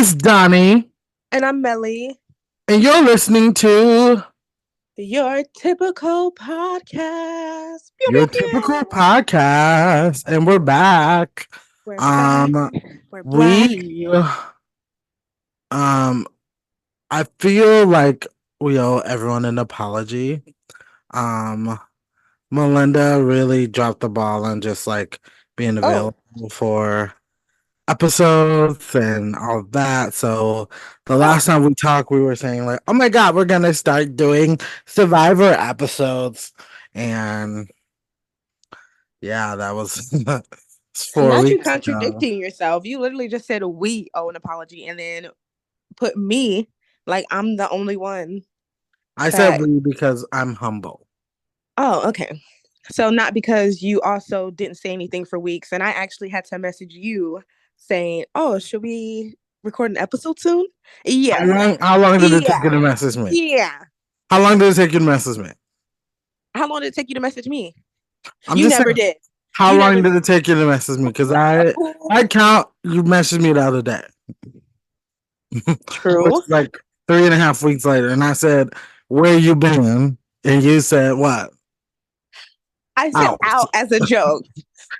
name's Donnie, And I'm Melly, and you're listening to your typical podcast. Pew, your pew, typical pew. podcast, and we're back. We're back. Um, We're black. we, um, I feel like we owe everyone an apology. Um, Melinda really dropped the ball on just like being Oh, available for episodes and all of that. So the oh. last time we talked, we were saying like, "Oh my god, we're gonna start doing Survivor episodes," and yeah, that was four Not you weeks ago. contradicting yourself. You literally just said we owe an apology and then put me like I'm the only one I said that. we because I'm humble. Oh, okay. So not because you also didn't say anything for weeks, and I actually had to message you saying, "Oh, should we record an episode soon?" How Yeah, long? How long did it take you yeah, to message me? yeah. How long did it take you to message me? How long did it take you to message me? I'm You just never saying. did. How You long never did did. it take you to message me? Because I Ooh, count you messaged me the other day, which true. is like 3.5 weeks later, and I said, "Where you been?" And you said, "What? I said Out." out as a joke.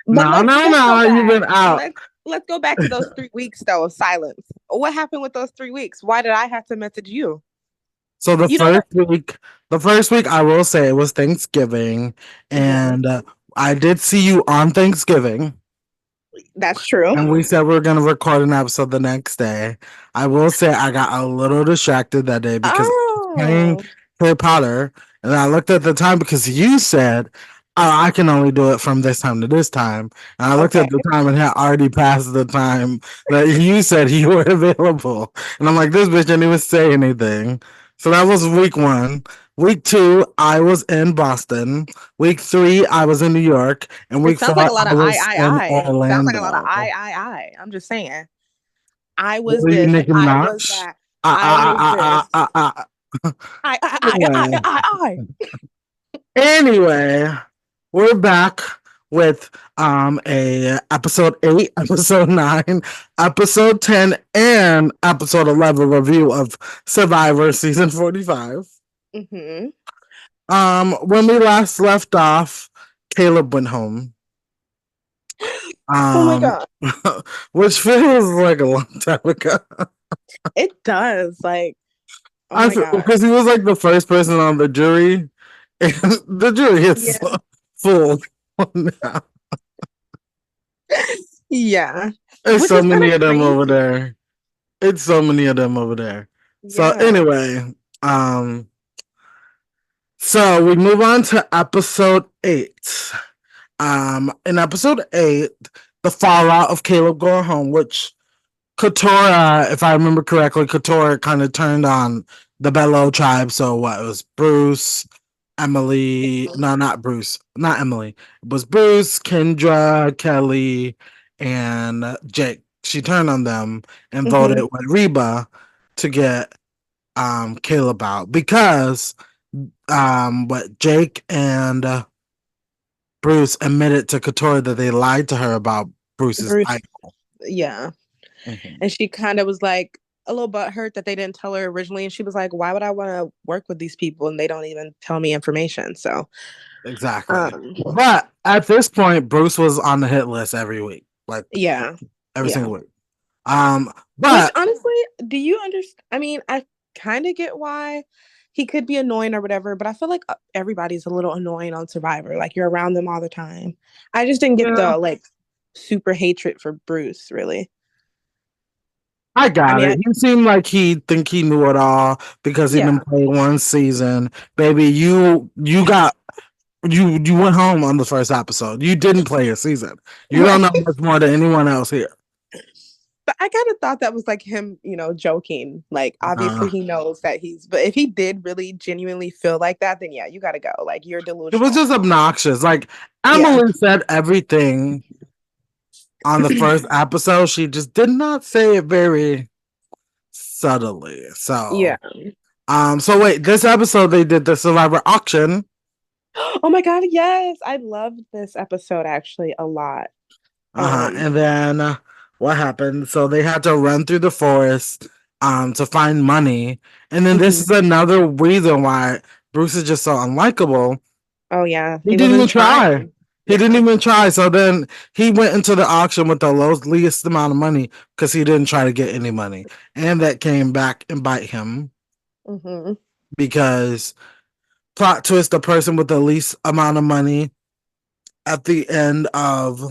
But No, no, let's go no. You've back. been out. Let's go back to those 3 weeks though of silence. What happened with those 3 weeks? Why did I have to message you? So You know what? the first week, I will say it was Thanksgiving, Yeah, and I did see you on Thanksgiving, that's true. and we said we were gonna record an episode the next day. I will say I got a little distracted that day because I was playing Oh, Harry Potter, and I looked at the time because you said, "Oh, I can only do it from this time to this time," and I looked okay. at the time and had already passed the time that you said you were available, and I'm like, "This bitch didn't even say anything." So that was week one. Week two, I was in Boston. Week three, I was in New York, and It week sounds four, like a lot I of was in Sounds like a lot of Orlando. I'm just saying. I was Were you this. Nicki I was Minaj? that. I was this. Anyway, I. anyway, we're back with a episode 8, episode 9, episode 10, and episode 11 review of Survivor season 45. Mm-hmm. When we last left off, Caleb went home. Oh my Um god. which feels like a long time ago. It does. Like, oh I my feel god. because he was like the first person on the jury, and the jury is Yeah. full now. Yeah. There's Which so is kind many of of them over crazy. there. It's so many of them over there. So Yeah. anyway, um, so we move on to episode 8. In episode 8, the fallout of Caleb going home, which Katora, if I remember correctly, Katora kind of turned on the Bello tribe. So what? It was Bruce, Emily. No, not Bruce. Not Emily. It was Bruce, Kendra, Kelly, and Jake. She turned on them and voted Mm-hmm. with Reba to get Caleb out because what Jake and Bruce admitted to Katora that they lied to her about Bruce's Bruce. idol. Yeah. Mhm. And she kind of was like a little bit hurt that they didn't tell her originally. And she was like, why would I want to work with these people and they don't even tell me information? So, Exactly. um, But at this point, Bruce was on the hit list every week, like yeah. every Yeah. single week. Um, Which but honestly, do you understand? I mean, I kind of get why he could be annoying or whatever, but I feel like everybody's a little annoying on Survivor. Like you're around them all the time. I just didn't get yeah, the like super hatred for Bruce, really. I I got mean, it. He seemed like he think he knew it all because he yeah. didn't play one season. Baby, you got you went home on the first episode. You didn't play a season. You don't Right. know much more than anyone else here. But I kind of thought that was like him, joking. Like, Uh, obviously, he knows that but if he did really genuinely feel like that, then yeah, you got to go. Like, you're it was delusional. just obnoxious. Like Yeah. Emily said everything on the first episode. She just did not say it very subtly. Yeah. So wait, this episode they did the Survivor auction. Oh my God. Yes. I loved this episode actually a lot. And then what happened. So they had to run through the forest to find money. And then this Hmm. is another reason why Bruce is just so unlikable. Oh yeah, He he didn't even wasn't try. trying. He didn't Yeah. even try. So then he went into the auction with the lowest least amount of money because he didn't try to get any money. And that came back and bite him Hmm. because plot twist, the person with the least amount of money at the end of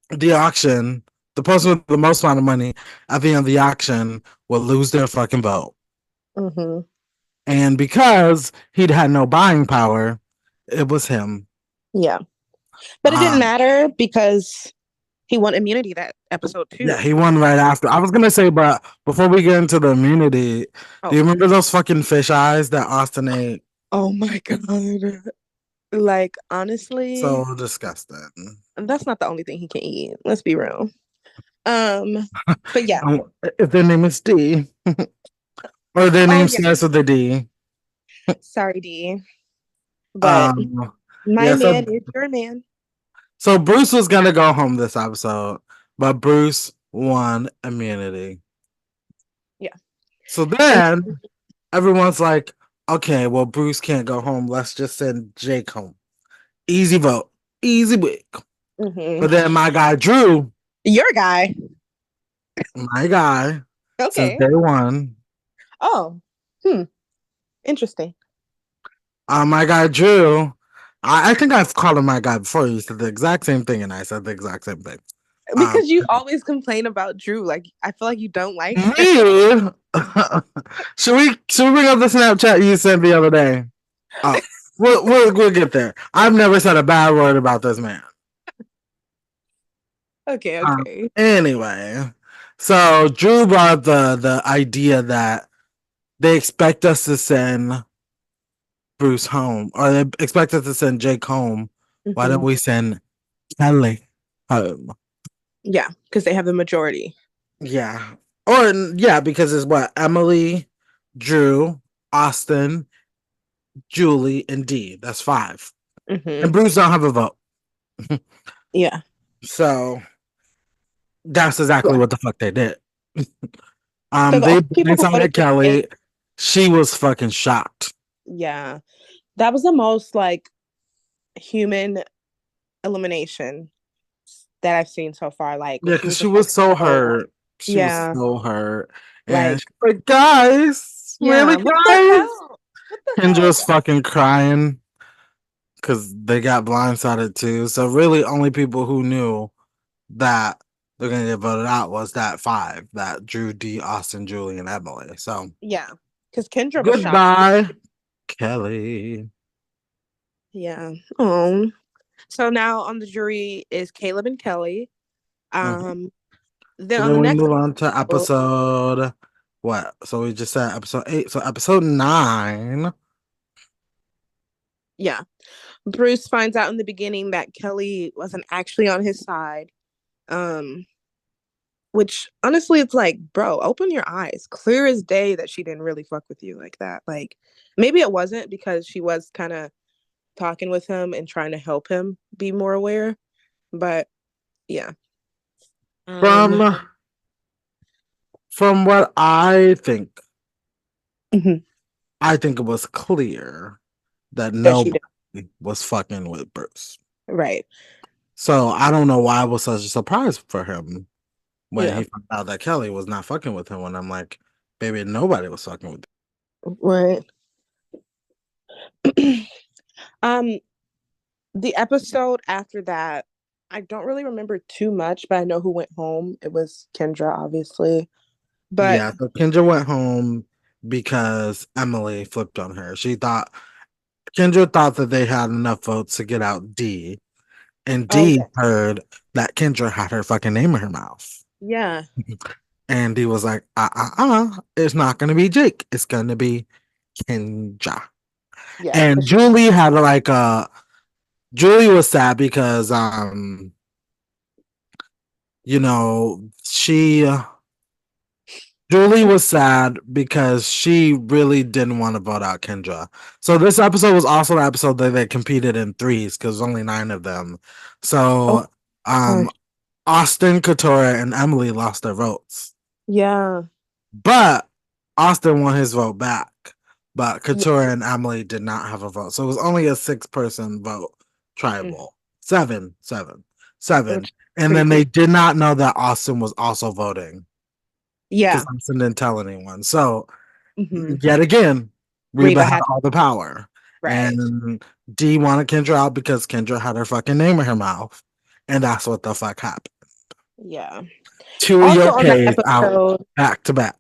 the auction, the person with the most amount of money at the end of the auction will lose their fucking vote. Hmm. And because he'd had no buying power, it was him. Yeah, but it didn't Um, matter because he won immunity that episode yeah, too. he won right after. I was gonna say, but before we get into the immunity, do Oh, you remember those fucking fish eyes that Austin ate? oh my god! Like honestly, So disgusting. that's not the only thing he can eat. Let's be real. But yeah. If their name is D, or their Oh name yeah. starts with a D. Sorry, D. But Um, my yeah. man is your man. So Bruce was gonna go home this episode, but Bruce won immunity. Yeah. So And then everyone's like, okay, well, Bruce can't go home. Let's just send Jake home. Easy vote. Easy week. mhm. But then my guy Drew, Your guy. my guy, since Okay. day one, Oh. Hmm. Interesting. my guy Drew, I think I've called him my guy before. He said the exact same thing, and I said the exact same thing. Um, Because you always complain about Drew. Like I feel like you don't like him. me, should we bring up the Snapchat you sent the other day? Oh, we'll get there. I've never said a bad word about this man. Okay, Um, okay. anyway, so Drew brought the idea that they expect us to send Bruce home, or they expect us to send Jake home. Why don't Hmm. we send Kelly home? Yeah, because they have the majority. Yeah, or yeah, because it's what Emily, Drew, Austin, Julie, and D. That's five, and Hmm. Bruce don't have a vote. Yeah. So that's exactly Yeah. what the fuck they did. So the They only people who voted blindsided for Jake, Kelly. She was fucking shocked. yeah, that was the most like human elimination that I've seen so far. Like when Yeah, she because was she just like, was so "Oh, hurt. She was yeah, so hurt. And she's like, like, guys, really, yeah, what the guys? hell? What the Kendra hell?" was fucking crying because they got blindsided too. So really only people who knew that they're gonna get voted out was that five, that Drew, D, Austin, Julie, and Emily. So Yeah, because Kendra was shocked too. goodbye, Kelly. Yeah. So now on the jury is Caleb and Kelly. Mhm. Um, then So on then the we next move on to episode, episode what? So we just said episode 8. So episode 9. yeah, Bruce finds out in the beginning that Kelly wasn't actually on his side. Um, which honestly, it's like, bro, open your eyes. Clear as day that she didn't really fuck with you like that. Like, maybe it wasn't because she was kind of talking with him and trying to help him be more aware. But yeah. Um, From what mhm, I think it was clear that that she did. nobody was fucking with Bruce. Right. So I don't know why it was such a surprise for him when Yeah. he found out that Kelly was not fucking with him. When I'm like, baby, nobody was fucking with Right. um, the episode after that, I don't really remember too much, but I know who went home. It was Kendra, obviously. you. But Yeah, so Kendra went home because Emily flipped on her. Kendra thought that they had enough votes to get out D, and oh D yeah, heard that Kendra had her fucking name in her mouth. yeah, And he was like, it's not gonna be Jake. It's gonna be Kendra. yeah, And because Julie was sad because you know, Julie was sad because she really didn't want to vote out Kendra. So this episode was also the episode that they competed in threes because only 9 of them. oh So gosh, Austin, Katora, and Emily lost their votes. Yeah. But Austin won his vote back. But Yeah. Katora and Emily did not have a vote. So it was only a 6-person vote Mhm. tribal. Seven, seven, seven. Which is And pretty then they cool. did not know that Austin was also voting because Yeah. Austin didn't tell anyone. So Hmm. yet again, Reba Reba had had all the power. right. And Dee wanted Kendra out because Kendra had her fucking name in her mouth. And that's what the fuck happened. Yeah. Two Also on that yokeis out episode, back to back.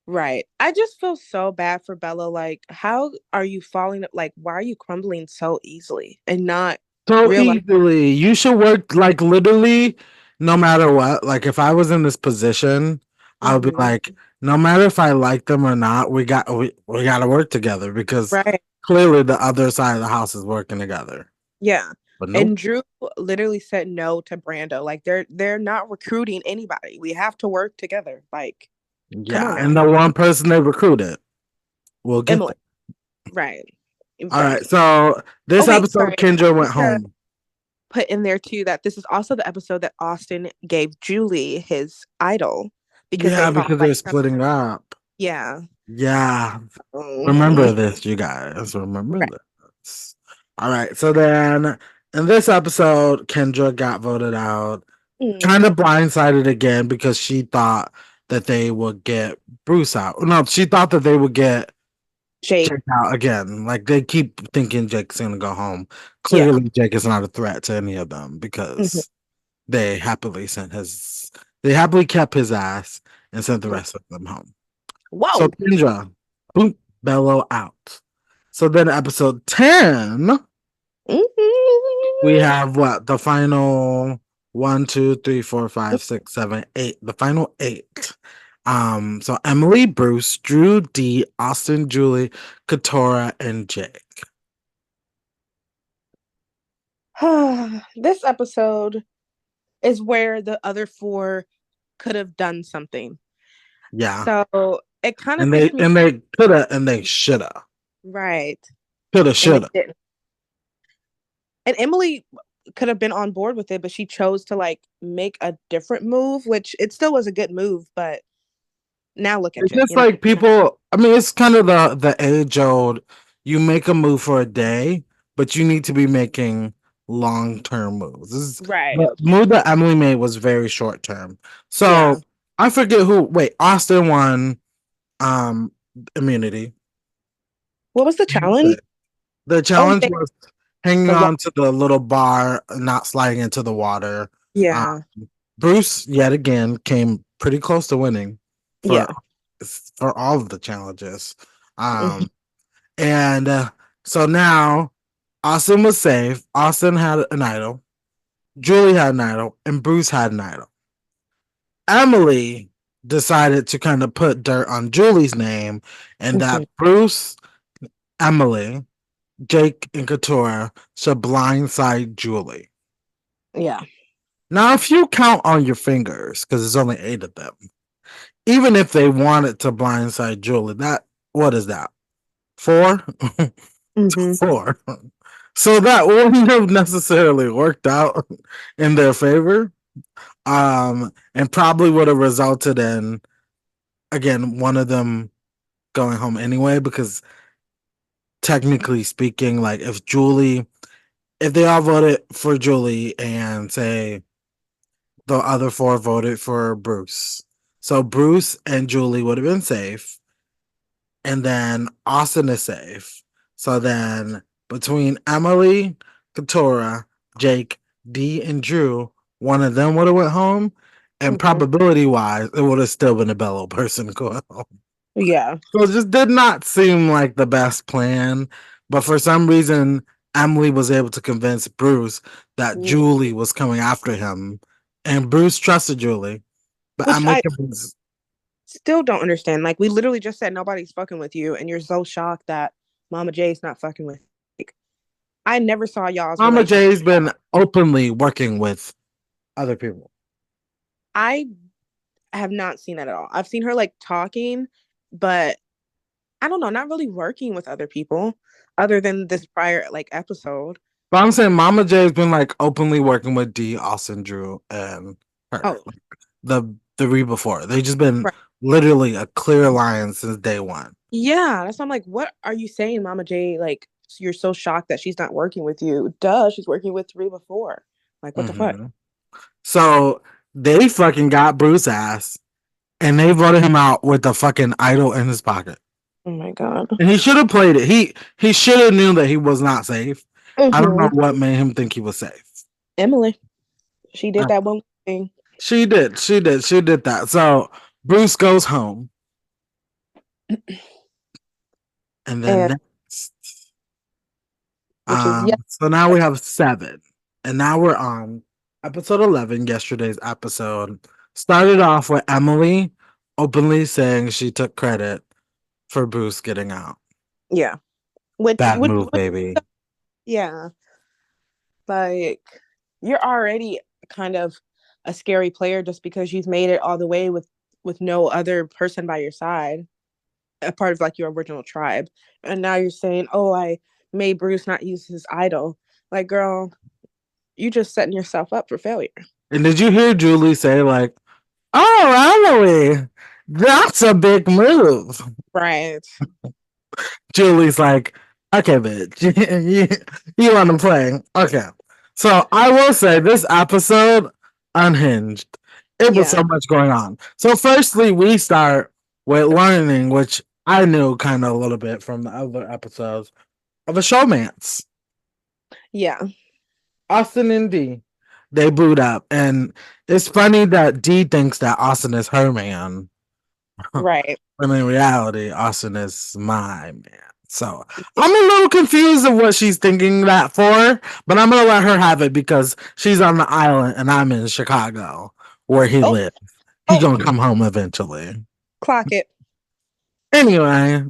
right. I just feel so bad for Bella. Like, how are you falling? Like, why are you crumbling so easily and not So realize? easily. You should work like literally no matter what. Like if I was in this position, I would be Hmm. like, no matter if I like them or not, we gotta work together because Right. clearly the other side of the house is working together. Yeah. But And nope. Drew literally said no to Brando. Like they're not recruiting anybody. We have to work together. Like, come on Yeah. now. And the one person they recruited, we'll get Emily. there. Right. All right. Right. So Oh this wait, episode, sorry. Kendra We went should home. put in there too that this is also the episode that Austin gave Julie his idol because they Yeah, found because they're like splitting up. yeah. Yeah. Mhm. Remember this, you guys. Remember Right. this. All right. So then in this episode, Kendra got voted out. Kind of Mhm. blindsided again because she thought that they would get Bruce out. No, she thought that they would get Jake. Jake out again. Like they keep thinking Jake's gonna go home. Yeah. Clearly, Jake is not a threat to any of them Mhm. because they happily sent his they happily kept his ass and sent the rest of them home. So Whoa. Kendra, boom, bellow out. So then episode 10, we Mhm. have what? The final one, two, three, four, five, six, seven, eight. The final eight. So Emily, Bruce, Drew, D, Austin, Julie, Katora, and Jake. This episode is where the other four could have done something. Yeah. So it kind of And pissed me they coulda and they shoulda. right. Coulda, And they shoulda. didn't. And Emily could have been on board with it, but she chose to like make a different move, which it still was a good move, but now look It's at you, just you know? like people. I mean, it's kind of the age old. You make a move for a day, but you need to be making long term moves. Right. The move that Emily made was very short term. So Yeah. I forget who. Wait, Austin won um immunity. What was the challenge? The Oh, challenge was hanging the on to the little bar, not sliding into the water. Uh, yeah. Bruce yet again came pretty close to winning for Yeah. all of the challenges. Mhm. Um, and so now Austin was safe. Austin had an idol. Julie had an idol, and Bruce had an idol. Emily decided to kind of put dirt on Julie's name, and that Mhm. Bruce, Emily, Jake, and Katora should blindside Julie. Yeah. Now, if you count on your fingers, because there's only 8 of them, even if they wanted to blindside Julie, that what is that? 4? Hmm. 4. So that wouldn't have necessarily worked out in their favor. And probably would have resulted in again one of them going home anyway, because technically speaking, like if they all voted for Julie and say the other 4 voted for Bruce. So Bruce and Julie would have been safe. And then Austin is safe. So then between Emily, Katora, Jake, D, and Drew, one of them would have went home. And Hmm. probability wise, it would have still been a Bello person going home. Yeah. So it just did not seem like the best plan. But for some reason, Emily was able to convince Bruce that Julie was coming after him. And Bruce trusted Julie. But Which Emily I convinced still don't understand. Like we literally just said nobody's fucking with you, and you're so shocked that Mama J's not fucking with. Like, I never saw y'all's Mama relationship. J's been openly working with other people. I have not seen that at all. I've seen her like talking, but I don't know, not really working with other people other than this prior like episode. But I'm saying Mama J's been like openly working with D, Austin, Drew, and her. Oh, The re before. They just been right. literally a clear alliance since day one. Yeah, that's why I'm like, what are you saying, Mama J? Like, you're so shocked that she's not working with you. Duh, she's working with three before. Like, what the fuck? Hmm. So they fucking got Bruce ass and they voted him out with the fucking idol in his pocket. Oh my god. And he should have played it. He should have knew that he was not safe. I don't know Mm-hmm. what made him think he was safe. Emily, she did Uh, that one thing. She did. She did that. So Bruce goes home. And then And next, which is yeah, so now we have seven. And now we're on episode 11, yesterday's episode. Started off with Emily openly saying she took credit for Bruce getting out. yeah. Which Bad would move, baby. yeah, like you're already kind of a scary player just because you've made it all the way with no other person by your side, a part of like your original tribe, and now you're saying, "Oh, I made Bruce not use his idol." Like, girl, you just setting yourself up for failure. And did you hear Julie say, like, oh, Emily, that's a big move? Right. Julie's like, okay, bitch, you want to play? Okay. So I will say this episode unhinged. It was Yeah. so much going on. So firstly, we start with learning, which I knew kind of a little bit from the other episodes of a showmance. Yeah. Austin and D, they booed up, and it's funny that D thinks that Austin is her man. Right. When in reality, Austin is my man. So I'm a little confused of what she's thinking that for, but I'm gonna let her have it because she's on the island and I'm in Chicago where he Oh, lives. He oh, gonna come home eventually. clock it. Anyway,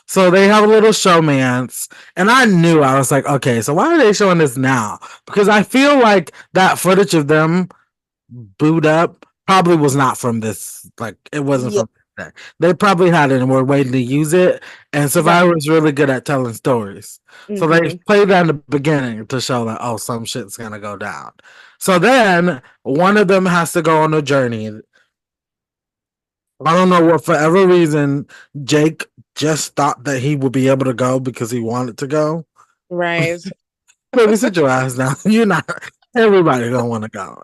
so they have a little showmance, and I knew I was like, okay, so why are they showing this now? Because I feel like that footage of them booed up probably was not from this. Like it wasn't Yeah. from that. They probably had it and were waiting to use it. And Right. Survivor is really good at telling stories. So they Mm-hmm. played that in the beginning to show that oh, some shit's gonna go down. So then one of them has to go on a journey. I don't know what for every reason Jake just thought that he would be able to go because he wanted to go. Right. Baby, sit your ass down. You're not everybody don't want to go.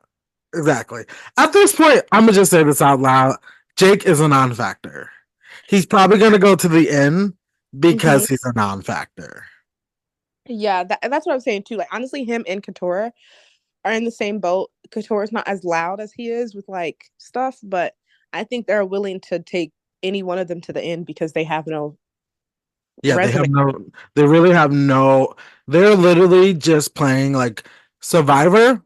Exactly. At this point, I'm gonna just say this out loud. Jake is a non-factor. He's probably gonna go to the end Mm-hmm. because he's a non-factor. Yeah, that's what I'm saying too. Like honestly, him and Katora are in the same boat. Katora's not as loud as he is with like stuff, but I think they're willing to take any one of them to the end because they have no Yeah, they have resume. no. They really have no. They're literally just playing like Survivor.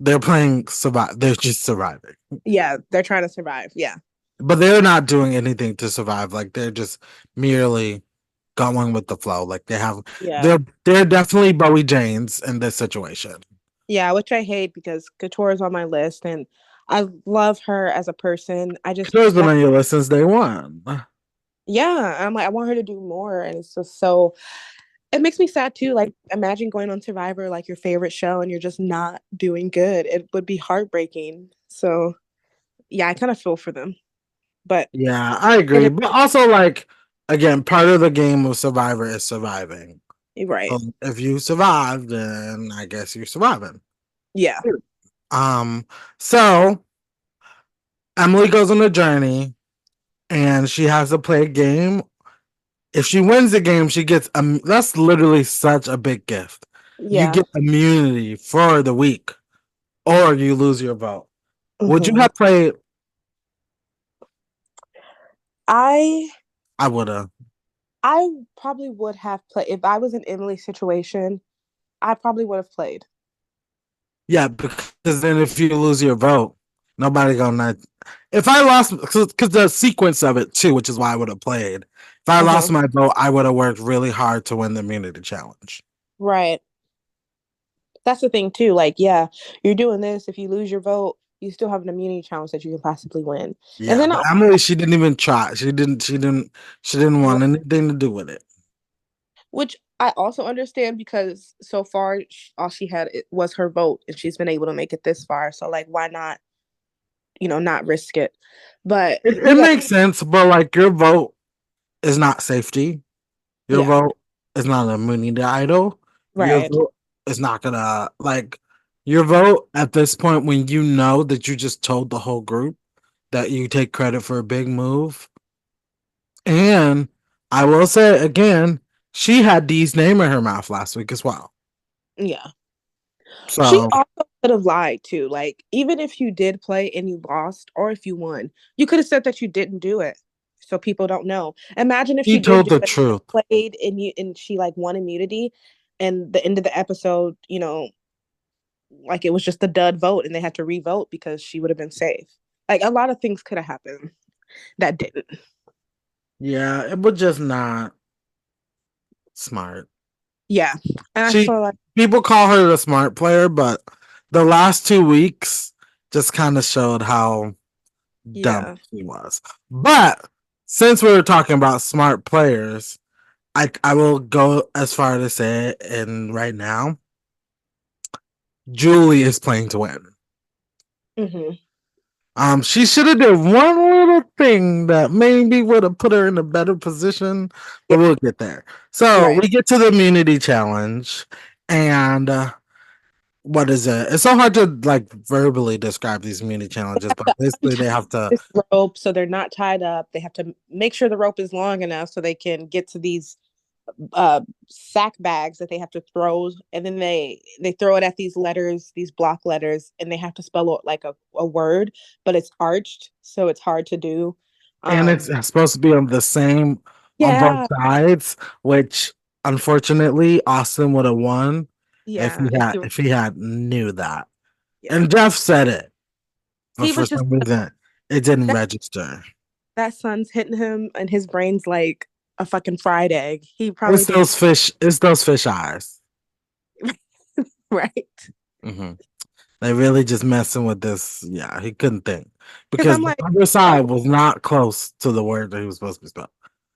They're playing survive. They're just surviving, Yeah, they're trying to survive. Yeah. but they're not doing anything to survive. Like they're just merely going with the flow. Like they have. Yeah. They're definitely Bowie Janes in this situation. Yeah, which I hate because Katora's on my list and I love her as a person. I just She's been want on your list since day one. yeah, I'm like I want her to do more and it's just so it makes me sad too. Like imagine going on Survivor like your favorite show and you're just not doing good. It would be heartbreaking. So, yeah, I kind of feel for them. But Yeah, I it agree. But also, like, again, part of the game of Survivor is surviving. is right. So if you survive, then I guess you're surviving. Yeah. Um, so Emily goes on a journey and she has to play a game. If she wins the game, she gets that's literally such a big gift. You Yeah. get immunity for the week, or you lose your vote. Would you Hmm. have played? I I would have. I probably would have played if I was in Emily's situation. I probably would have played. Yeah, because then if you lose your vote, nobody gonna. If I lost, because the sequence of it too, which is why I would have played. If I Uh-huh. lost my vote, I would have worked really hard to win the immunity challenge. Right. That's the thing too. Like, yeah, you're doing this. If you lose your vote, you still have an immunity challenge that you can possibly win. And Yeah, then but Emily, she didn't even try. She didn't. She didn't want anything to do with it. which I also understand because so far all she had was her vote, and she's been able to make it this far. So like, why not? Not risk it. But It you got makes sense, but like your vote is not safety. Your yeah, vote is not a immunity idol. Your right, vote is not gonna like your vote at this point when you know that you just told the whole group that you take credit for a big move. And I will say again, she had Dee's name in her mouth last week as well. yeah. She So also could have lied too. Like, even if you did play and you lost, or if you won, you could have said that you didn't do it, so people don't know. Imagine if she she did told do the it, truth. played, and she like won immunity, and the end of the episode, like it was just a dud vote, and they had to re-vote because she would have been safe. Like a lot of things could have happened that didn't. Yeah, it was just not smart. Yeah, and I She feel like people call her the smart player, but the last 2 weeks just kind of showed how dumb yeah, she was. But since we were talking about smart players, I will go as far to say it, and right now, Julie is playing to win. hmm She should have did one little thing that maybe would have put her in a better position, yeah, but we'll get there. So right. we get to the immunity challenge, and what is it? It's so hard to like verbally describe these immunity challenges, but basically Untie they have to, this rope so they're not tied up. They have to make sure the rope is long enough so they can get to these sack bags that they have to throw, and then they throw it at these letters, these block letters, and they have to spell it like a word, but it's arched, so it's hard to do. and it's um supposed to be on the same on both yeah, sides, which unfortunately Austin would have won yeah, if he had knew that. yeah, And Jeff said it, but he for was just some reason it didn't that, register. that sun's hitting him and his brain's like a fucking fried egg. He probably It's didn't. those fish. It's those fish eyes. Right, Hmm. They really just messing with this. Yeah, he couldn't think because because I'm the like, other oh, side was not close to the word that he was supposed to be spelled.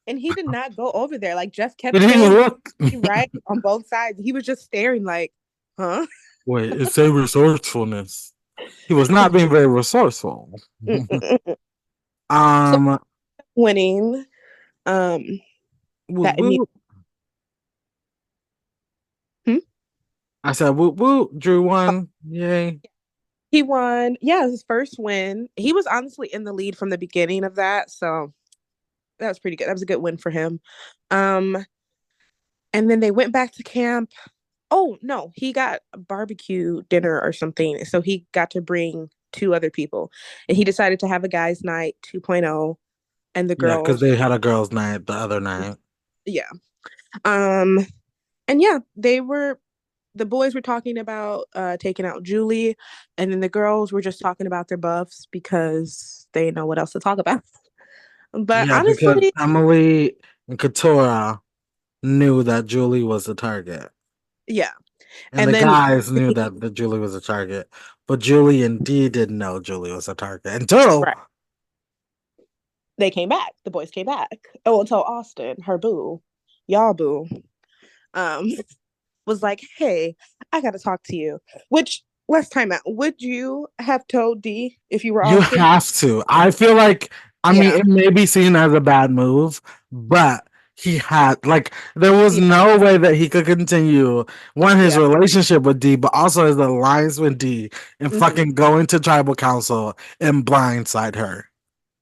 and he did not go over there. Like Jeff He kept didn't even saying look. right on both sides. He was just staring like, huh? Wait, it's a resourcefulness. He was not being very resourceful. So um, winning, um, whoop, that immune. whoop. Hmm? I said whoop whoop. Drew won. Yay! He won. Yeah, his first win. He was honestly in the lead from the beginning of that, so that was pretty good. That was a good win for him. Um, and then they went back to camp. Oh no, he got a barbecue dinner or something, so he got to bring two other people, and he decided to have a guys' night 2.0, and the Yeah, because girls. they had a girls' night the other night. Yeah. Um, and yeah, the boys were talking about taking out Julie, and then the girls were just talking about their buffs because they know what else to talk about. But Yeah, because honestly, Emily and Katora knew that Julie was the target. yeah. And And the then guys knew that Julie was a target. But Julie and Dee didn't know Julie was a target until right, they came back. The boys came back. Oh, until Austin, her boo, y'all boo, um, was like, "Hey, I got to talk to you." Which last time out, would you have told D if you were you Austin? have to. I feel like, I mean, Yeah, it may be seen as a bad move, but he had, like, there was yeah, no way that he could continue, one, his yeah. relationship with D, but also his alliance with D and Mm-hmm. fucking go into tribal council and blindside her.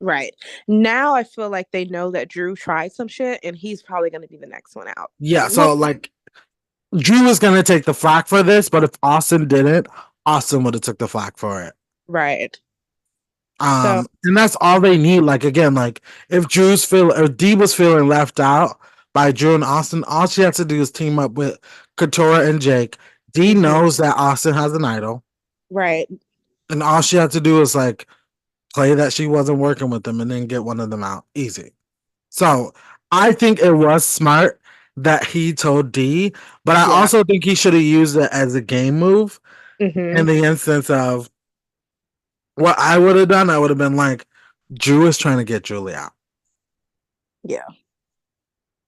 Right. Now I feel like they know that Drew tried some shit and he's probably going to be the next one out. Yeah, Well, so, like, Drew was gonna take the flack for this, but if Austin didn't, Austin would have took the flack for it. right. So, And that's all they need. Like again, like if Dee was feeling left out by Drew and Austin, all she has to do is team up with Katora and Jake. Dee mhm, knows that Austin has an idol, right. and all she has to do is like play that she wasn't working with them and then get one of them out. Easy. So I think it was smart that he told Dee, but I Yeah. also think he should have used it as a game move in Hmm. the instance of what I would have done. I would have been like, Drew is trying to get Julie out. Yeah.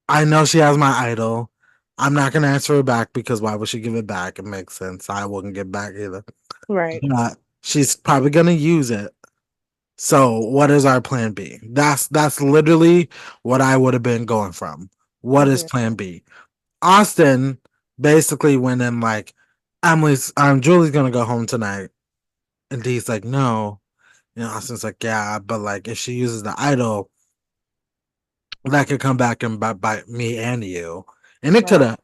I know she has my idol. I'm not gonna answer it back because why would she give it back? It makes sense. I wouldn't give back either. Right. But she's probably gonna use it. So what is our plan B? That's literally what I would have been going from. What is Hmm. plan B? Austin basically went in like Julie's gonna go home tonight. And Dee's like, no. Austin's like, yeah, but like if she uses the idol, that could come back and bite me and you. And it Right.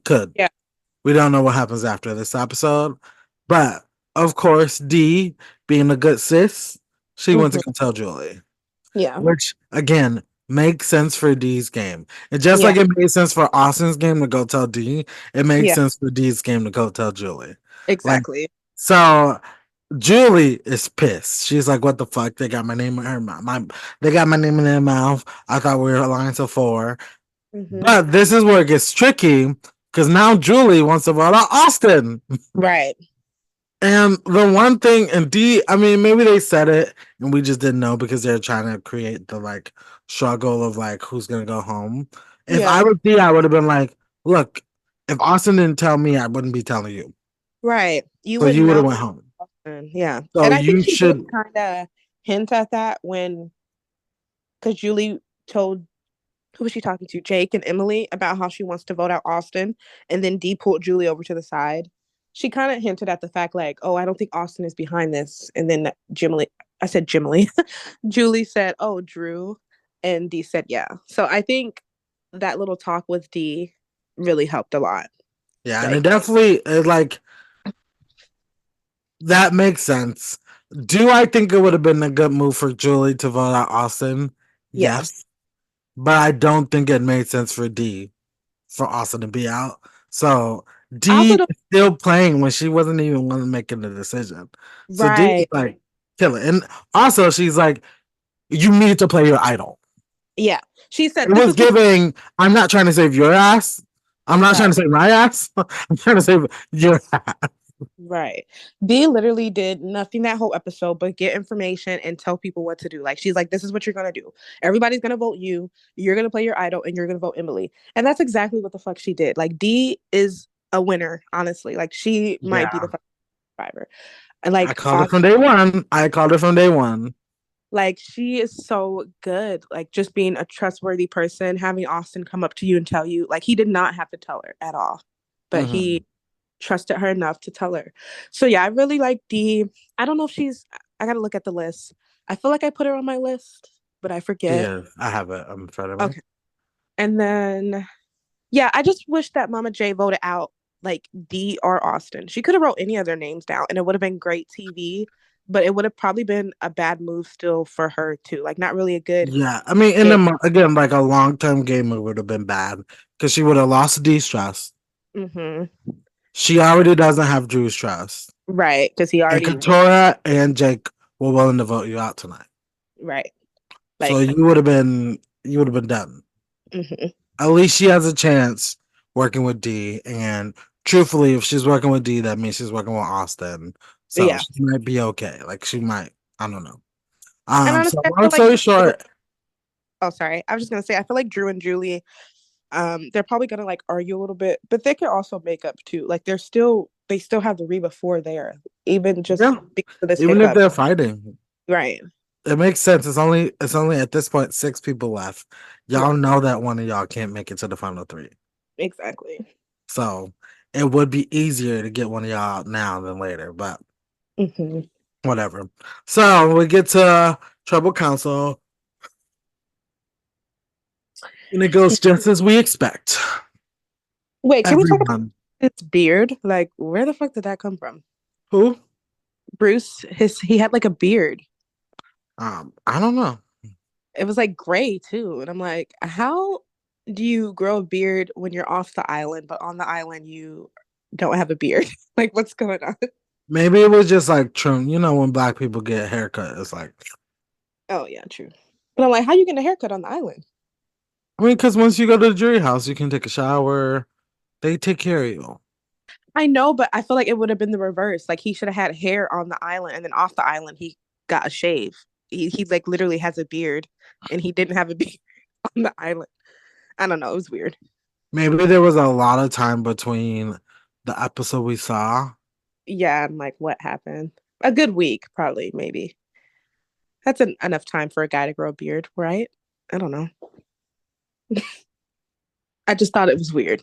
could. Yeah. We don't know what happens after this episode. But of course, Dee, being a good sis, she went to Hmm. go tell Julie. Yeah. Which again makes sense for Dee's game. And just Yeah. like it made sense for Austin's game to go tell Dee, it makes Yeah. sense for Dee's game to go tell Julie. Like Exactly. so Julie is pissed. She's like, "What the fuck? They got my name in her mouth. They got my name in their mouth. I thought we were aligned to four." Hmm. But this is where it gets tricky because now Julie wants to vote out Austin. Right. And the one thing, and D, I mean, maybe they said it and we just didn't know because they're trying to create the like struggle of like who's gonna go home. If I Yeah. was D, I would have been like, "Look, if Austin didn't tell me, I wouldn't be telling you. Right. You So would you would know. have went home. Yeah. So And I think you she did should, kind of hint at that when, because Julie told, who was she talking to? Jake and Emily about how she wants to vote out Austin. And then Dee pulled Julie over to the side. She kind of hinted at the fact, like, oh, I don't think Austin is behind this. And then Jimly, I said Jimly. Julie said, oh, Drew. And Dee said, yeah. So I think that little talk with Dee really helped a lot. yeah, and it Like, definitely like that makes sense. Do I think it would have been a good move for Julie to vote out Austin? yeah. Yes, but I don't think it made sense for D for Austin to be out. So I D also is don't, still playing when she wasn't even one making the decision. So D is right. like kill it, and also she's like, you need to play your idol. Yeah. She said, It this was is what, giving. I'm not trying to save your ass. I'm not trying right. to save my ass. I'm trying to save your ass. Right. Dee literally did nothing that whole episode but get information and tell people what to do. Like she's like, this is what you're gonna do. Everybody's gonna vote you. You're gonna play your idol, and you're gonna vote Emily. And that's exactly what the fuck she did. Like Dee is a winner, honestly. Like she might be the Yeah, fucking survivor. And I like called it from day one. I called it from day one. like she is so good. Like just being a trustworthy person, having Austin come up to you and tell you, like he did not have to tell her at all. But Mm-hmm. he trusted her enough to tell her. So yeah, I really like Dee. I don't know if she's. I gotta look at the list. I feel like I put her on my list, but I forget. Yeah, I have it in front of me. Okay, and then yeah, I just wish that Mama J voted out like Dee or Austin. She could have wrote any of their names down, and it would have been great TV. But it would have probably been a bad move still for her too. Like not really a good Yeah, I mean, game. again, like a long term game, it would have been bad because she would have lost D's trust. Hmm. She already doesn't have Drew's trust, Right, because he and already Katora and Jake were willing to vote you out tonight. right. So Like, you would have been done. hmm At least she has a chance working with D. And truthfully, if she's working with D, that means she's working with Austin. So yeah. she might be okay. Like she might. I don't know. And So honestly, I long feel like story short, oh sorry, I was just gonna say I feel like Drew and Julie, they're probably gonna like argue a little bit, but they could also make up too. Like they still have the Reba 4 there, even just yeah. because of this Even if hiccup. they're fighting, Right. it makes sense. It's only at this point six people left. Yeah. Y'all know that one of y'all can't make it to the final three. Exactly. So it would be easier to get one of y'all out now than later, but Hmm. whatever. So we get to Trouble Council, and it goes just as we expect. Wait, can we talk about Everyone. his beard? Like, where the fuck did that come from? Who? Bruce, he had like a beard. I don't know. It was like gray too, and I'm like, how do you grow a beard when you're off the island, but on the island you don't have a beard? Like, what's going on? Maybe it was just like trim. You know when black people get a haircut, it's like Oh yeah, true. But I'm like, how you getting a haircut on the island? I mean, because once you go to the jury house, you can take a shower. They take care of you. I know, but I feel like it would have been the reverse. Like he should have had hair on the island, and then off the island he got a shave. He like literally has a beard, and he didn't have a beard on the island. I don't know. It was weird. Maybe there was a lot of time between the episode we saw. Yeah, and like what happened? A good week, probably, maybe. That's enough time for a guy to grow a beard, right? I don't know. I just thought it was weird.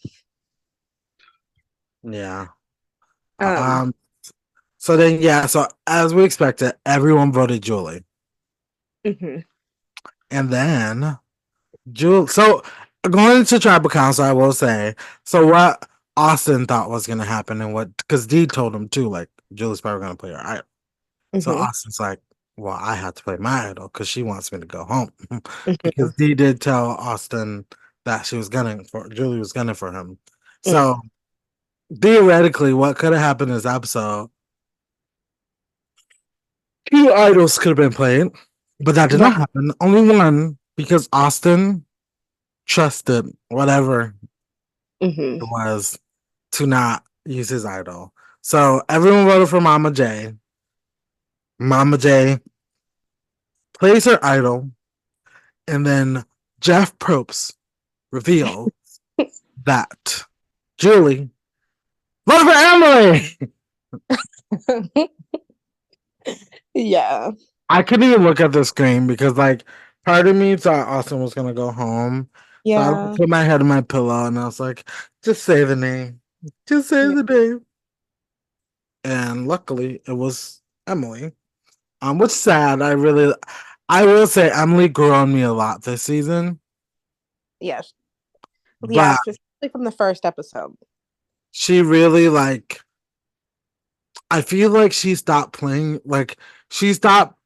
Yeah. Um, Um. So then, yeah. So as we expected, everyone voted Julie, mhm. and then Julie. So going into tribal council, I will say. So what Austin thought was gonna happen, and what because Dee told him too, like Julie's probably gonna play her idol. So Mhm. Austin's like, well, I have to play my idol because she wants me to go home because Mhm. Dee did tell Austin that she was gunning for Julie was gunning for him. Mm. So theoretically, what could have happened in this episode, two idols could have been played, but that did Right. not happen. Only one because Austin trusted whatever Mhm. it was to not use his idol. So everyone voted for Mama J. Mama J plays her idol, and then Jeff Probst revealed that Julie voted for Emily. Yeah. I couldn't even look at the screen because, like, part of me thought Austin was gonna go home. So I Yeah. put my head in my pillow and I was like, just say the name. Just say Yeah. the name. And luckily it was Emily. Which sad. I will say Emily grew on me a lot this season. Yes. Yeah, But specifically from the first episode. she really like I feel like she stopped playing like she stopped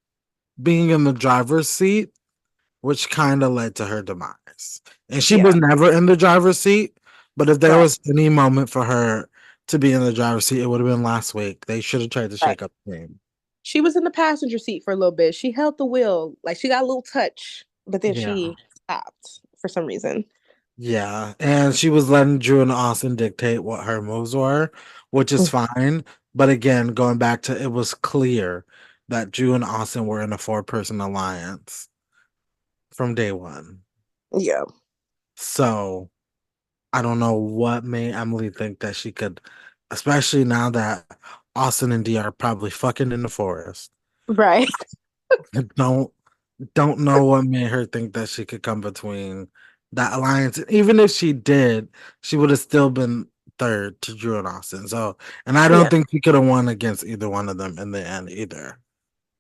being in the driver's seat, which kind of led to her demise. And she was Yeah. never in the driver's seat, but if there Right. was any moment for her to be in the driver's seat, it would have been last week. They should have tried to Right. shake up the game. She was in the passenger seat for a little bit. She held the wheel, like she got a little touch, but then Yeah. she stopped for some reason. Yeah. And she was letting Drew and Austin dictate what her moves were, which is Mm. fine. But again, going back to it was clear that Drew and Austin were in a four-person alliance from day one. Yeah. So I don't know what made Emily think that she could, especially now that Austin and D are probably fucking in the forest. Right. I don't know what made her think that she could come between that alliance. Even if she did, she would have still been third to Drew and Austin. So, and I don't Yeah. think she could have won against either one of them in the end either.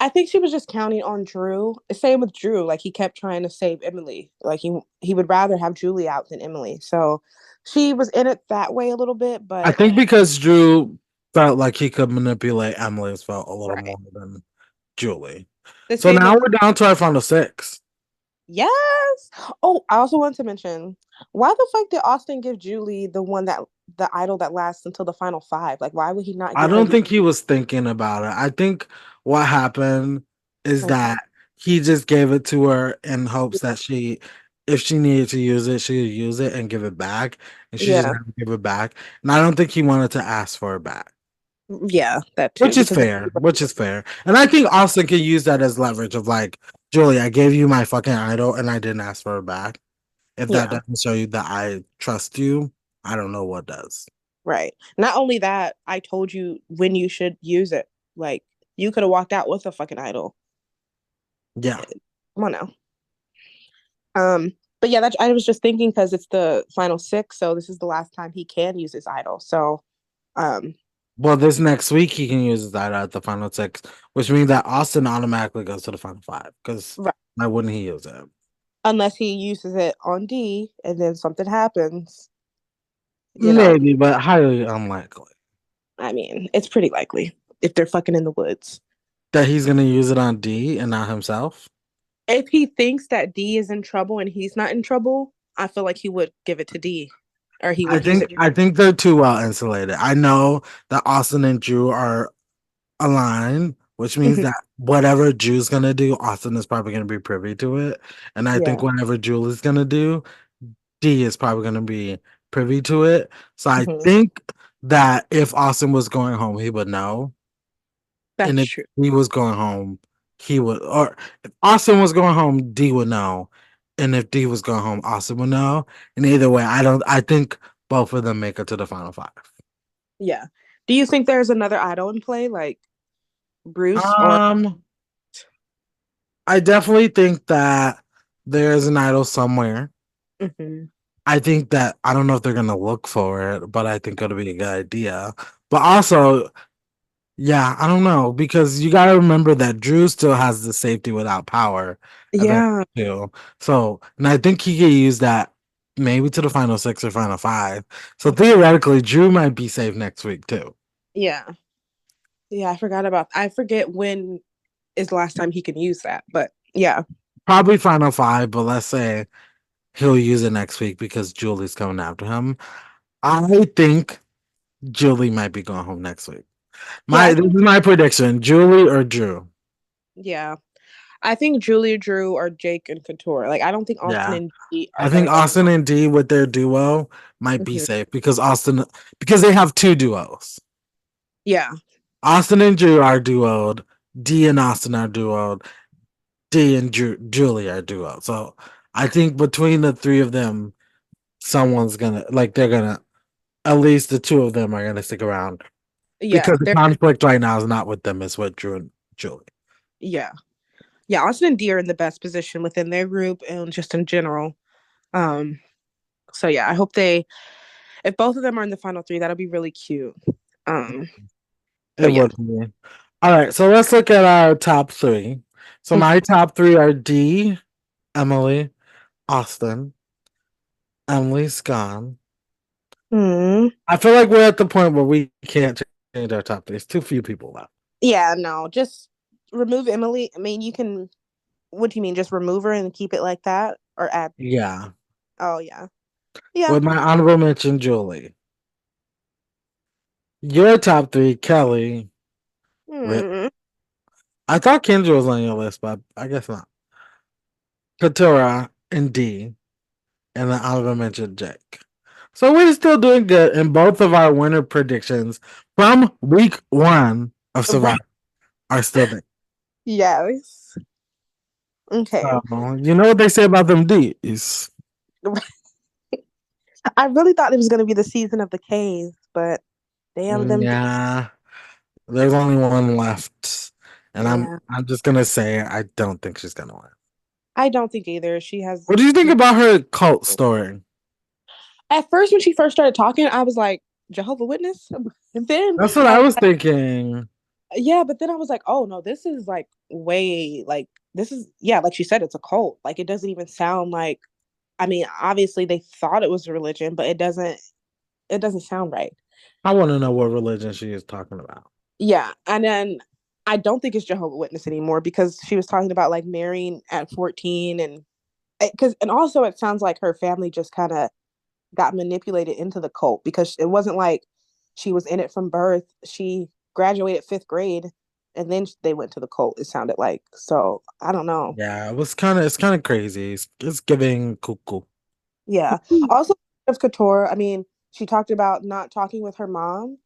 I think she was just counting on Drew. Same with Drew. Like he kept trying to save Emily. Like he would rather have Julie out than Emily. So she was in it that way a little bit, I but think because Drew felt like he could manipulate Emily's felt a little right. more than Julie. The So same now with we're down to our final six. yes. Oh, I also want to mention why the fuck did Austin give Julie the idol that lasts until the final five? Like, why would he not I give her don't the? think he was thinking about it. I think what happened is that he just gave it to her in hopes that if she needed to use it, she would use it and give it back. And she just Yeah, never gave it back. And I don't think he wanted to ask for it back, yeah, that too. which is Because fair. Which is fair. And I think Austin can use that as leverage of like, Julie, I gave you my fucking idol and I didn't ask for it back. If that yeah, doesn't show you that I trust you, I don't know what does. right. Not only that, I told you when you should use it. Like, you could have walked out with a fucking idol. Yeah. Come on now. But yeah, that I was just thinking because it's the final six, so this is the last time he can use his idol. So, um, Well, this next week he can use that at the final six, which means that Austin automatically goes to the final five. Because right. why wouldn't he use it? Unless he uses it on D and then something happens, you know. Maybe, but highly unlikely I mean, it's pretty likely if they're fucking in the woods. that he's gonna use it on D and not himself. If he thinks that D is in trouble and he's not in trouble, I feel like he would give it to D or he I would use think it. I think they're too well insulated. I know that Austin and Drew are aligned, which means Mhm. that whatever Drew's gonna do, Austin is probably gonna be privy to it. And I think Yeah. whatever Julie's gonna do, D is probably gonna be privy to it. So I Hmm. think that if Austin was going home, he would know. And That's if true. he was going home, he would, or if Austin was going home, D would know. And if D was going home, Austin would know. And either way, I don't. I think both of them make it to the final five. Yeah. Do you think there's another idol in play, like Bruce or? Um, I definitely think that there's an idol somewhere. Mhm. I think that I don't know if they're gonna look for it, but I think it'll be a good idea. But also, yeah, I don't know because you got to remember that Drew still has the safety without power event Yeah. too. So, and I think he could use that maybe to the final six or final five. So theoretically, Drew might be safe next week too. Yeah. Yeah, I forget when is the last time he can use that, but yeah. Probably final five, but let's say he'll use it next week because Julie's coming after him. I think Julie might be going home next week. Yeah, This is my prediction: Julie or Drew. yeah. I think Julia Drew or Jake and Couture. Like I don't think Austin Yeah, and G are I gonna think go. Austin and D with their duo might be Mhm. safe because they have two duos. Yeah. Austin and Drew are duoed. D and Austin are duoed. D and Julie are duoed. So I think between the three of them, someone's gonna like they're gonna at least the two of them are gonna stick around Yeah. because the They're conflict right now is not with them; it's with Drew and Julie. yeah. Yeah, Austin and D are in the best position within their group and just in general. Um, so yeah, I hope they if both of them are in the final three, that'll be really cute. Um, It but yeah. would be. All right, so let's look at our top three. So my top three are D, Emily, Austin. Emily's gone. Mm. I feel like we're at the point where we can't change our top three. There's too few people left. Yeah, no, just remove Emily. I mean, you can. What do you mean? Just remove her and keep it like that, or add? Yeah. Oh yeah, yeah. With my honorable mention, Julie. Your top three, Kelly. Rip. Mm. I thought Kendra was on your list, but I guess not. Katura and D. And then honorable mention, Jake. So we're still doing good in both of our winner predictions from week one of Right. Survivor are still there. Yes. Okay. So, you know what they say about them D's? I really thought it was gonna be the season of the cave, but damn them. Yeah, there's only one left, and Yeah, I'm just gonna say I don't think she's gonna win. I don't think either. She has. What do you think about her cult story? At first, when she first started talking, I was like Jehovah Witness, and then That's what I I was was like, thinking. yeah, but then I was like, oh no, this is like way like this is yeah, like she said, it's a cult. Like it doesn't even sound like. I mean, obviously they thought it was a religion, but it doesn't. It doesn't sound right. I want to know what religion she is talking about. Yeah, and then I don't think it's Jehovah Witness anymore because she was talking about like marrying at 14 and because and also it sounds like her family just kind of got manipulated into the cult because it wasn't like she was in it from birth. She graduated 5th grade and then they went to the cult, it sounded like. So I don't know. Yeah, it's kind of crazy. It's giving cuckoo. Yeah. Also, of Couture, I mean, she talked about not talking with her mom.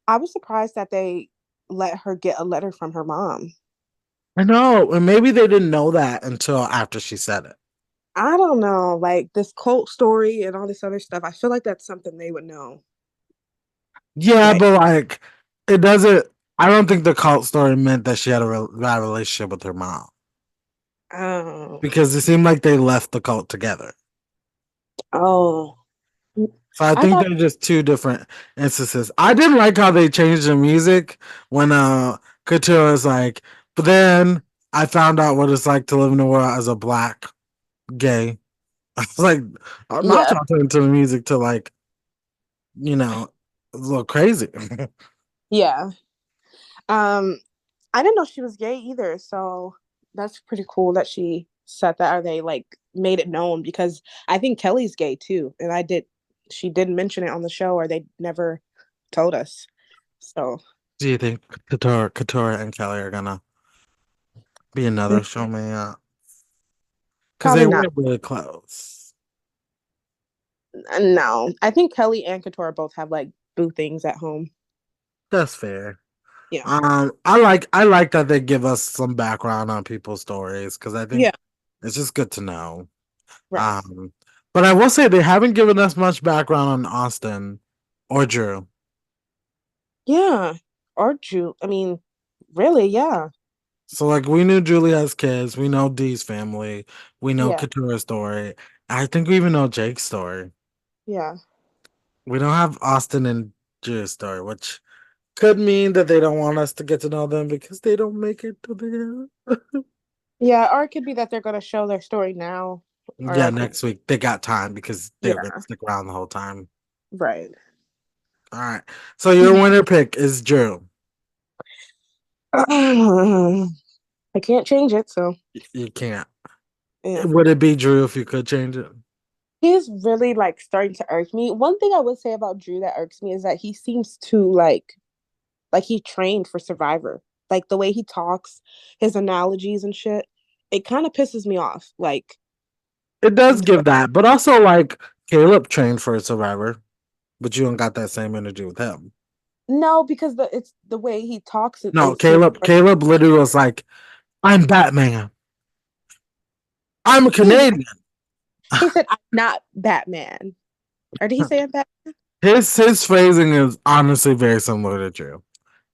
I was surprised that they let her get a letter from her mom. I know, and maybe they didn't know that until after she said it. I don't know, like this cult story and all this other stuff. I feel like that's something they would know. Yeah, Like, but like, it doesn't. I don't think the cult story meant that she had a bad relationship with her mom oh, because it seemed like they left the cult together. oh, So I I think thought, they're just two different instances. I didn't like how they changed the music when Couture was like, but then I found out what it's like to live in the world as a black gay. I was like, I'm not yeah, talking to the music to like, a little crazy. yeah. Um, I didn't know she was gay either, so that's pretty cool that she said that or they like made it known because I think Kelly's gay too, and she didn't mention it on the show or they never told us. So Do you think Couture and Kelly are gonna be another show me up? Because they probably not. were really close. No, I think Kelly and Couture both have like boo things at home. That's fair. Yeah, I like that they give us some background on people's stories because I think yeah, it's just good to know. Right. Um, but I will say they haven't given us much background on Austin or Drew. Yeah. Or Jew. I mean, really, yeah. So like we knew Julie has kids, we know Dee's family, we know Yeah. Katura's story. I think we even know Jake's story. Yeah. We don't have Austin and Drew's story, which could mean that they don't want us to get to know them because they don't make it to the end. Yeah. Or it could be that they're gonna show their story now. Or Yeah, like next week they got time because they were gonna yeah. stick around the whole time. Right. All right. So your winner pick is Drew. I can't change it, so You can't. yeah. Would it be Drew if you could change it? He's really like starting to irk me. One thing I would say about Drew that irks me is that he seems to like he trained for Survivor. Like the way he talks, his analogies and shit, it kind of pisses me off. Like It does give that, but also like Caleb trained for a Survivor, but you don't got that same energy with him. no, because it's the way he talks. No, It seems Caleb literally was like, "I'm Batman. I'm a he Canadian." he said I'm not Batman, or did he say I'm Batman? His phrasing is honestly very similar to Drew.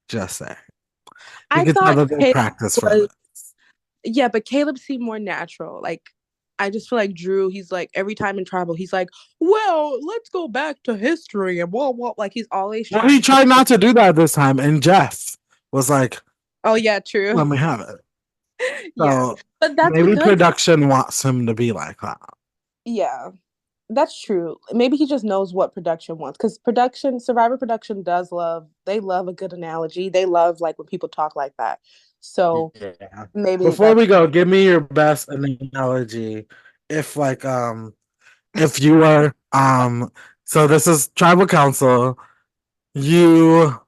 Just say you I can tell thought that they Caleb practice from was it. yeah, but Caleb seemed more natural. Like I just feel like Drew, he's like every time in tribal, he's like, well, let's go back to history and blah blah. Like he's always Well, he trying to. tried not to do that this time, and Jeff was like, Oh yeah, true. "Let me have it." Yeah, So but that's maybe because production wants him to be like that. yeah, that's true. Maybe he just knows what production wants because production, Survivor production does love. They love a good analogy. They love like when people talk like that. So Yeah. maybe Before that's we go, give me your best analogy. If like if you were so this is tribal council, you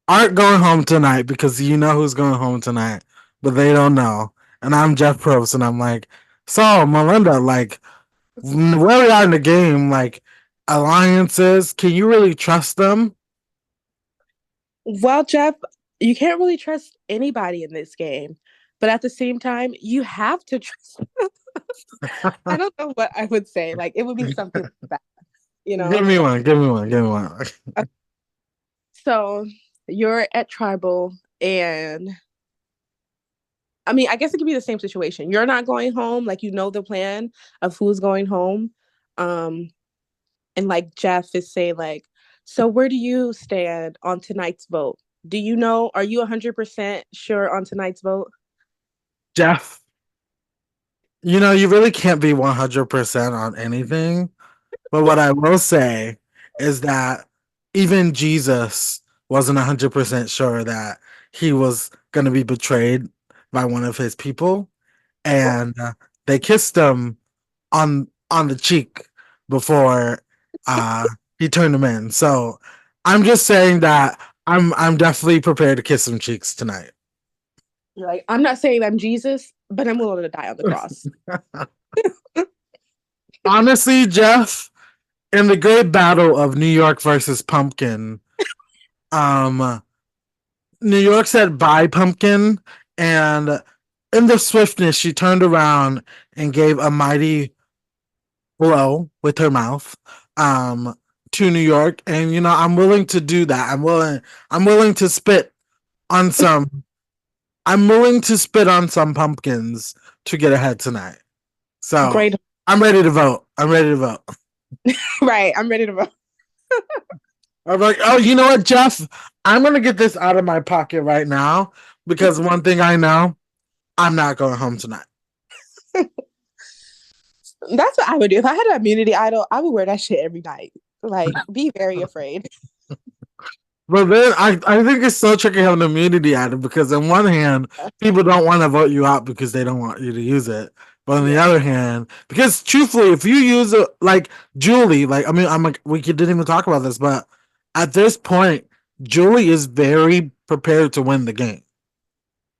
aren't going home tonight because you know who's going home tonight, but they don't know. And I'm Jeff Probst, and I'm like, so Melinda, like where we are in the game, like alliances, can you really trust them? well, Jeff, you can't really trust anybody in this game. But at the same time, you have to trust. I don't know what I would say. Like it would be something like that, you Give know? me one, give me one, give me one. So you're at tribal and I mean, I guess it could be the same situation. You're not going home, like you know the plan of who's going home. Um, and like Jeff is saying, like, so where do you stand on tonight's vote? Do you know? Are you 100% sure on tonight's vote? Jeff, you know, you really can't be 100% on anything. But what I will say is that even Jesus wasn't 100% sure that he was going to be betrayed by one of his people. And they kissed him on the cheek before he turned him in. So I'm just saying that I'm definitely prepared to kiss some cheeks tonight. You're like, I'm not saying I'm Jesus, but I'm willing to die on the cross. Honestly, Jeff, in the great battle of New York versus Pumpkin, um, New York said bye, Pumpkin, and in the swiftness, she turned around and gave a mighty blow with her mouth um, to New York. And you know, I'm willing to do that. I'm willing to spit on some. I'm willing to spit on some pumpkins to get ahead tonight. So Great. I'm ready to vote. I'm ready to vote. Right. I'm ready to vote. I'm like, oh, you know what, Jeff? I'm gonna get this out of my pocket right now because one thing I know, I'm not going home tonight. That's what I would do. If I had an immunity idol, I would wear that shit every night. Like, be very afraid. But then I think it's so tricky having an immunity item because on one hand, people don't want to vote you out because they don't want you to use it. But on the Yeah. other hand, because truthfully, if you use it like Julie, like I mean, I'm like we didn't even talk about this, but at this point, Julie is very prepared to win the game.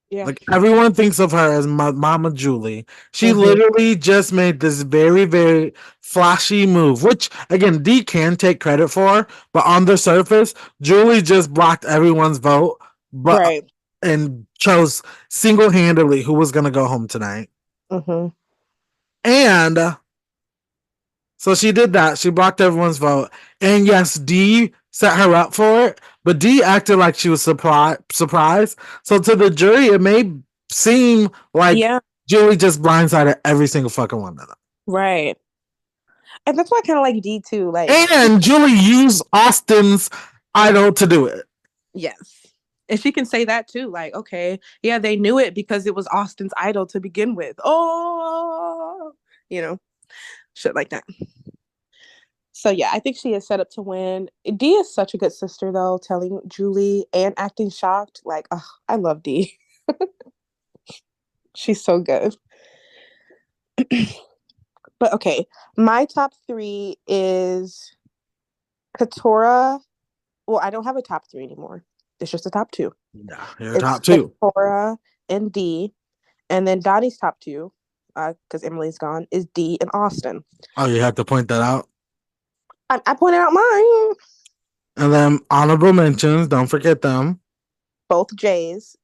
Yeah. Like everyone thinks of her as Mama Julie. She Mm-hmm. literally just made this very, very flashy move, which again Dee can take credit for, but on the surface, Julie just blocked everyone's vote, but Right. and chose single handedly who was gonna go home tonight. Mm-hmm. And so she did that. She blocked everyone's vote. And yes, D set her up for it, but D acted like she was surprised. So to the jury, it may seem like Yeah, Julie just blindsided every single fucking one of them. right. And that's why I kind of like D too. Like she, And Julie used Austin's idol to do it. yes. And she can say that too. Like, okay, yeah, they knew it because it was Austin's idol to begin with. Oh, you know, shit like that. So yeah, I think she is set up to win. D is such a good sister though, telling Julie and acting shocked. Like, oh, I love D. She's so good. But okay, my top three is Katora. Well, I don't have a top three anymore. It's just a top two. Yeah, you're It's top two. Katora and D, and then Donnie's top two, because Emily's gone, is D and Austin. Oh, you have to point that out. I pointed out mine. And then honorable mentions, don't forget them. Both J's.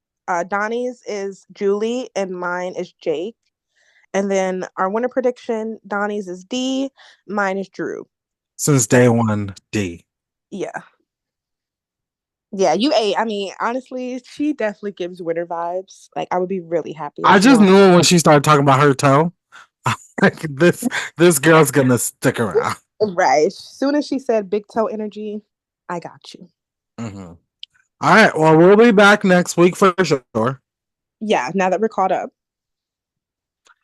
Donnie's is Julie, and mine is Jake. And then our winner prediction, Donnie's is D, mine is Drew. Since day one, D. Yeah. Yeah, you ate. I mean, honestly, she definitely gives winner vibes. Like, I would be really happy if I she just won. knew when she started talking about her toe. Like this girl's gonna stick around. Right. As soon as she said big toe energy, I got you. Mm-hmm. All right. Well, we'll be back next week for sure. Yeah, now that we're caught up.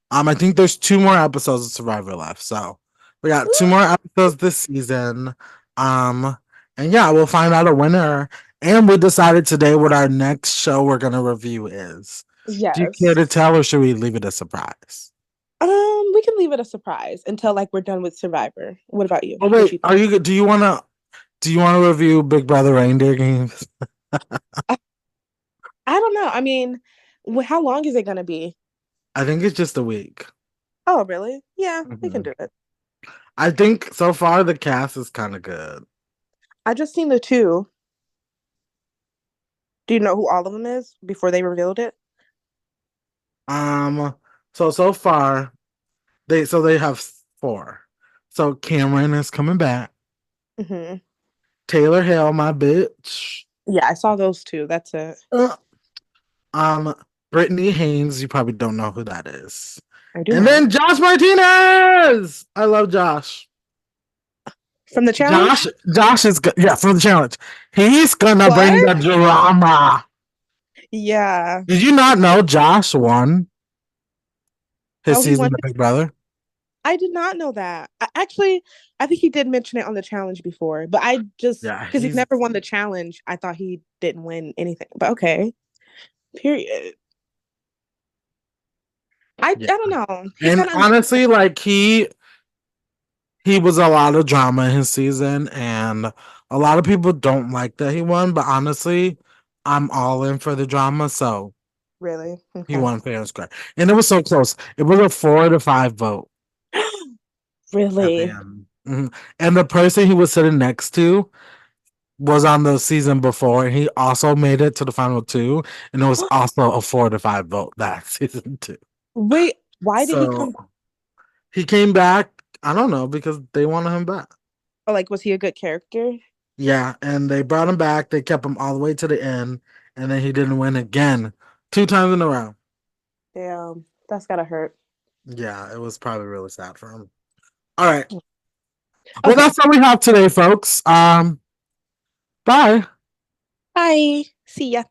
I think there's 2 more episodes of Survivor left, so we got 2 more episodes this season. And yeah, we'll find out a winner. And we decided today what our next show we're gonna review is. Do you care Yes. to tell, or should we leave it a surprise? We can leave it a surprise until like we're done with Survivor. What about you? Oh What wait, you think? are you? Do you wanna review Big Brother Reindeer Games? I don't know. I mean, how long is it gonna be? I think it's just a week. Oh, really? Yeah, we can Mhm. do it. I think so far the cast is kind of good. I just seen the two. Do you know who all of them is before they revealed it? Um, so far they have 4. So Cameron is coming back. Hmm. Taylor Hale, my bitch. Yeah, I saw those two. That's it. Uh, um, Brittany Haynes. You probably don't know who that is. I do And not. then Josh Martinez. I love Josh. From the challenge? Josh is good. Yeah, from the challenge. He's gonna bring What? the drama. Yeah. Did you not know Josh won his Oh, he season won. of Big Brother? I did not know that. Actually, I think he did mention it on the challenge before, but I just Yeah, because he he's never won the challenge, I thought he didn't win anything. But okay, period. I yeah. don't know. He And kind of honestly, like he was a lot of drama in his season, and a lot of people don't like that he won. But honestly, I'm all in for the drama, so really he okay. won fair and square. And it was so close. It was a 4-5 vote at the Really? end. Mhm. And the person he was sitting next to was on the season before, and he also made it to the final 2, and it was also a 4-5 vote that season too. Wait, why did he come So back? he came back. I don't know, because they wanted him back. Oh, like, was he a good character? Yeah, and they brought him back. They kept him all the way to the end, and then he didn't win again 2 times in a row. Damn, that's gotta hurt. Yeah, it was probably really sad for him. All right. Well, Okay, that's all we have today, folks. Bye. bye. See ya.